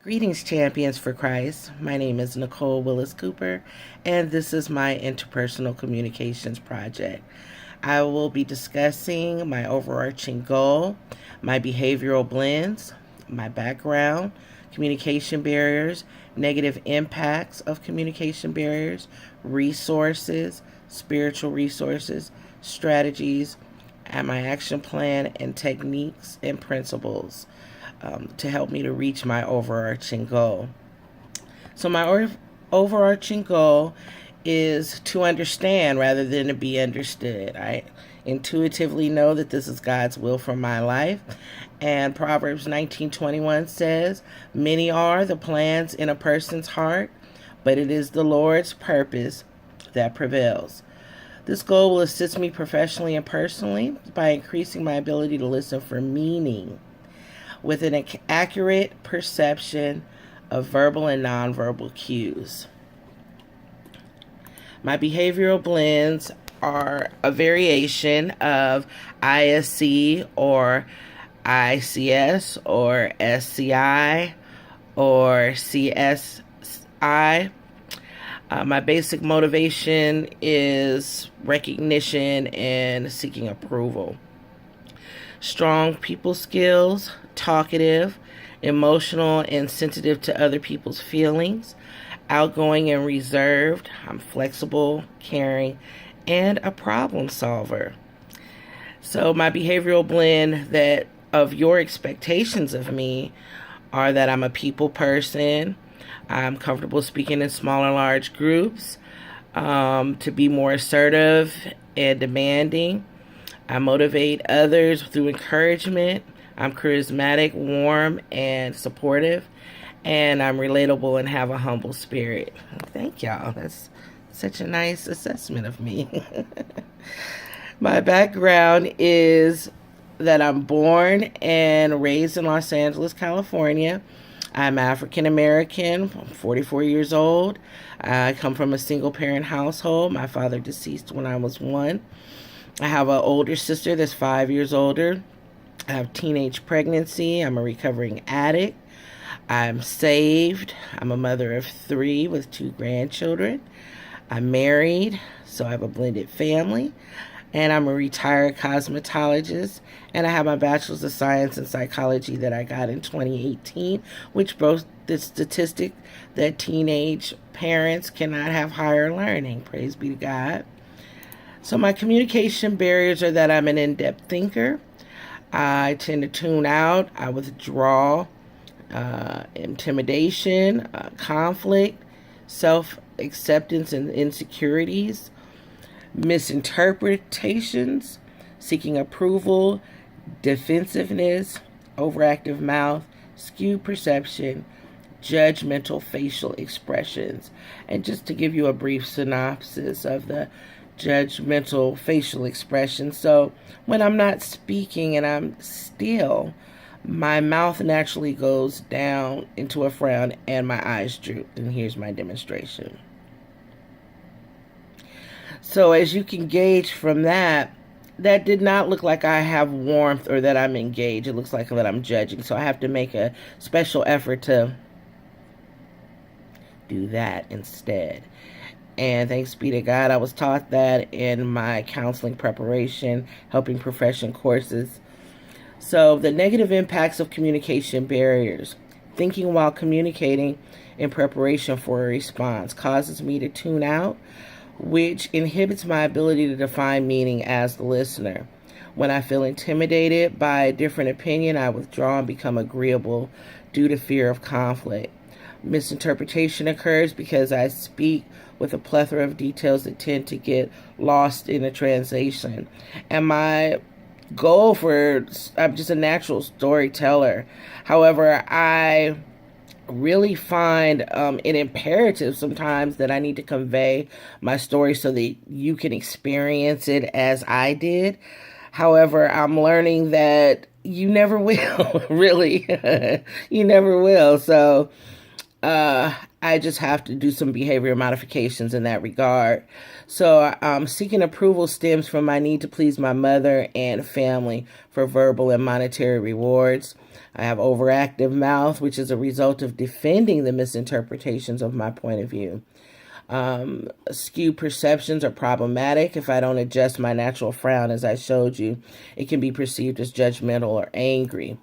Greetings, champions for Christ. My name is Nicole Willis Cooper, and this is my Interpersonal Communications project. I will be discussing my overarching goal, my behavioral blends, my background, communication barriers, negative impacts of communication barriers, resources, spiritual resources, strategies, and my action plan and techniques and principles to help me to reach my overarching goal. So my overarching goal is to understand rather than to be understood. I intuitively know that this is God's will for my life. And Proverbs 19:21 says, "Many are the plans in a person's heart, but it is the Lord's purpose that prevails." This goal will assist me professionally and personally by increasing my ability to listen for meaning with an accurate perception of verbal and nonverbal cues. My behavioral blends are a variation of ISC or ICS or SCI or CSI. My basic motivation is recognition and seeking approval. Strong people skills, talkative, emotional and sensitive to other people's feelings, outgoing and reserved. I'm flexible, caring, and a problem solver. So my behavioral blend that of your expectations of me are that I'm a people person. I'm comfortable speaking in small and large groups, to be more assertive and demanding. I motivate others through encouragement. I'm charismatic, warm, and supportive. And I'm relatable and have a humble spirit. Thank y'all. That's such a nice assessment of me. My background is that I'm born and raised in Los Angeles, California. I'm African American, 44 years old. I come from a single parent household. My father deceased when I was 1. I have an older sister that's 5 years older. I have teenage pregnancy. I'm a recovering addict. I'm saved. I'm a mother of 3 with 2 grandchildren. I'm married, so I have a blended family. And I'm a retired cosmetologist. And I have my bachelor's of science in psychology that I got in 2018, which broke the statistic that teenage parents cannot have higher learning. Praise be to God. So my communication barriers are that I'm an in-depth thinker. I tend to tune out. I withdraw. Intimidation, conflict, self-acceptance and insecurities, misinterpretations, seeking approval, defensiveness, overactive mouth, skewed perception, judgmental facial expressions. And just to give you a brief synopsis of the judgmental facial expressions. So when I'm not speaking and I'm still, my mouth naturally goes down into a frown and my eyes droop. And here's my demonstration. So as you can gauge from that, that did not look like I have warmth or that I'm engaged. It looks like that I'm judging. So I have to make a special effort to do that instead. And thanks be to God, I was taught that in my counseling preparation, helping profession courses. So the negative impacts of communication barriers. Thinking while communicating in preparation for a response causes me to tune out, which inhibits my ability to define meaning as the listener. When I feel intimidated by a different opinion, I withdraw and become agreeable due to fear of conflict. Misinterpretation occurs because I speak with a plethora of details that tend to get lost in the translation. And my goal I'm just a natural storyteller. However, I really find it imperative sometimes that I need to convey my story so that you can experience it as I did. However, I'm learning that you never will, really. You never will. So I just have to do some behavior modifications in that regard. So, seeking approval stems from my need to please my mother and family for verbal and monetary rewards. I have overactive mouth, which is a result of defending the misinterpretations of my point of view. Skewed perceptions are problematic. If I don't adjust my natural frown, as I showed you, it can be perceived as judgmental or angry.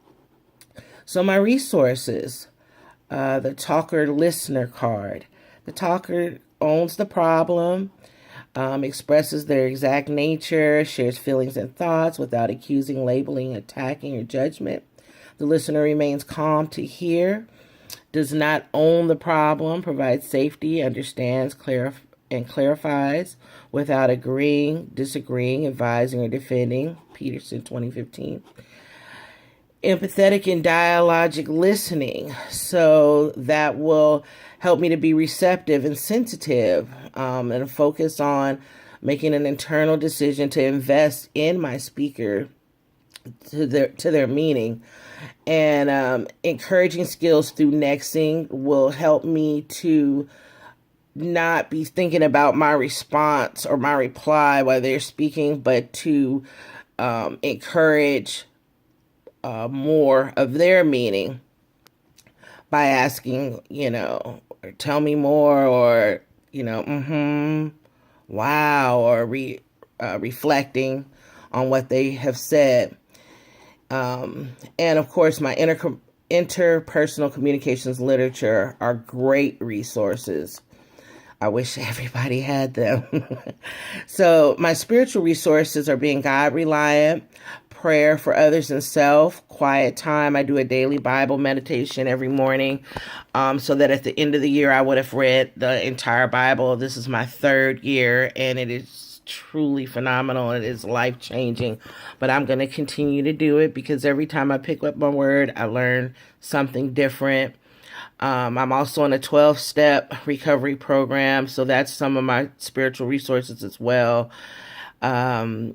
So, my resources. The talker listener card. The talker owns the problem, expresses their exact nature, shares feelings and thoughts without accusing, labeling, attacking, or judgment. The listener remains calm to hear, does not own the problem, provides safety, understands, and clarifies without agreeing, disagreeing, advising, or defending. Peterson, 2015. Empathetic and dialogic listening. So that will help me to be receptive and sensitive, and focus on making an internal decision to invest in my speaker to their meaning. And encouraging skills through nexting will help me to not be thinking about my response or my reply while they're speaking, but to encourage more of their meaning by asking, or tell me more, or, wow, or reflecting on what they have said. And of course, my interpersonal communications literature are great resources. I wish everybody had them. So my spiritual resources are being God reliant, prayer for others and self, quiet time. I do a daily Bible meditation every morning, so that at the end of the year, I would have read the entire Bible. This is my 3rd year, and it is truly phenomenal. It is life-changing, but I'm going to continue to do it because every time I pick up my word, I learn something different. I'm also on a 12-step recovery program, so that's some of my spiritual resources as well. And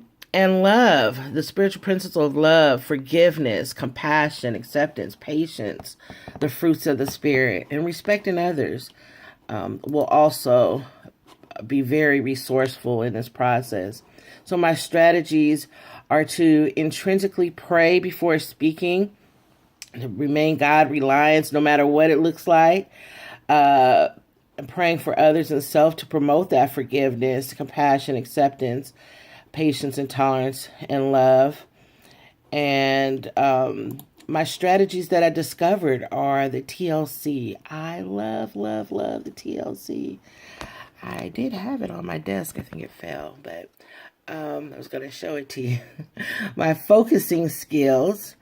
love, the spiritual principles of love, forgiveness, compassion, acceptance, patience, the fruits of the Spirit, and respecting others will also be very resourceful in this process. So my strategies are to intrinsically pray before speaking, remain God reliant no matter what it looks like, and praying for others and self to promote that forgiveness, compassion, acceptance, patience, and tolerance, and love. And my strategies that I discovered are the TLC. I love the TLC. I did have it on my desk. I think it fell, but I was going to show it to you. My focusing skills,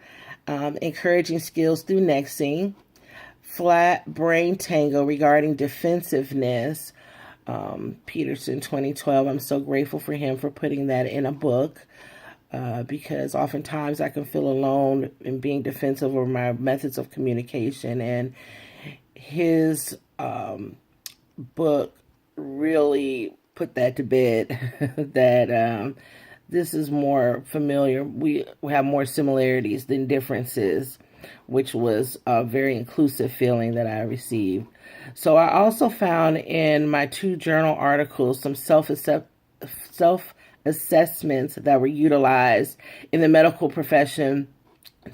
encouraging skills through nexting, flat brain tango regarding defensiveness, Peterson, 2012. I'm so grateful for him for putting that in a book, because oftentimes I can feel alone in being defensive over my methods of communication, and his book really put that to bed, that this is more familiar. We have more similarities than differences, which was a very inclusive feeling that I received. So I also found in my 2 journal articles some self-assessments that were utilized in the medical profession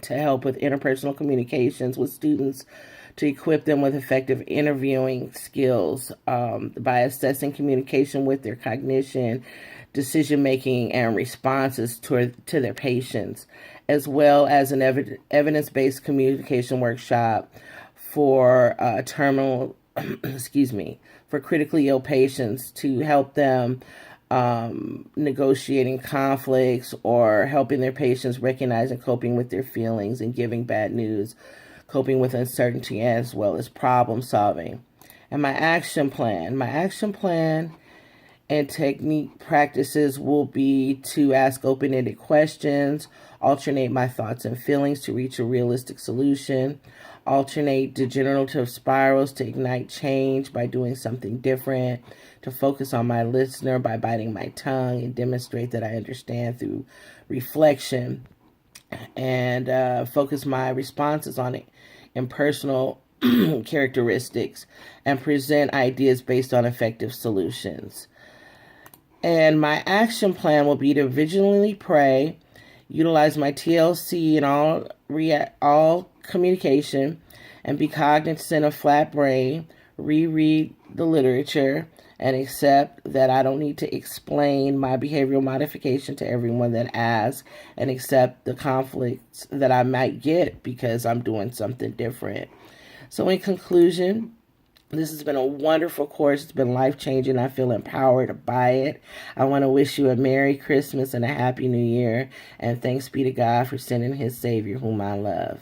to help with interpersonal communications with students, to equip them with effective interviewing skills, by assessing communication with their cognition, decision-making, and responses to their patients, as well as an evidence-based communication workshop for for critically ill patients, to help them negotiating conflicts or helping their patients recognize and coping with their feelings and giving bad news, coping with uncertainty, as well as problem solving. And my action plan and technique practices will be to ask open-ended questions, alternate my thoughts and feelings to reach a realistic solution, alternate degenerative spirals to ignite change by doing something different, to focus on my listener by biting my tongue and demonstrate that I understand through reflection, and focus my responses on impersonal characteristics and present ideas based on effective solutions. And my action plan will be to vigilantly pray, utilize my TLC in all communication, and be cognizant of flat brain, reread the literature, and accept that I don't need to explain my behavioral modification to everyone that asks, and accept the conflicts that I might get because I'm doing something different. So in conclusion, this has been a wonderful course. It's been life-changing. I feel empowered by it. I want to wish you a Merry Christmas and a Happy New Year. And thanks be to God for sending his Savior, whom I love.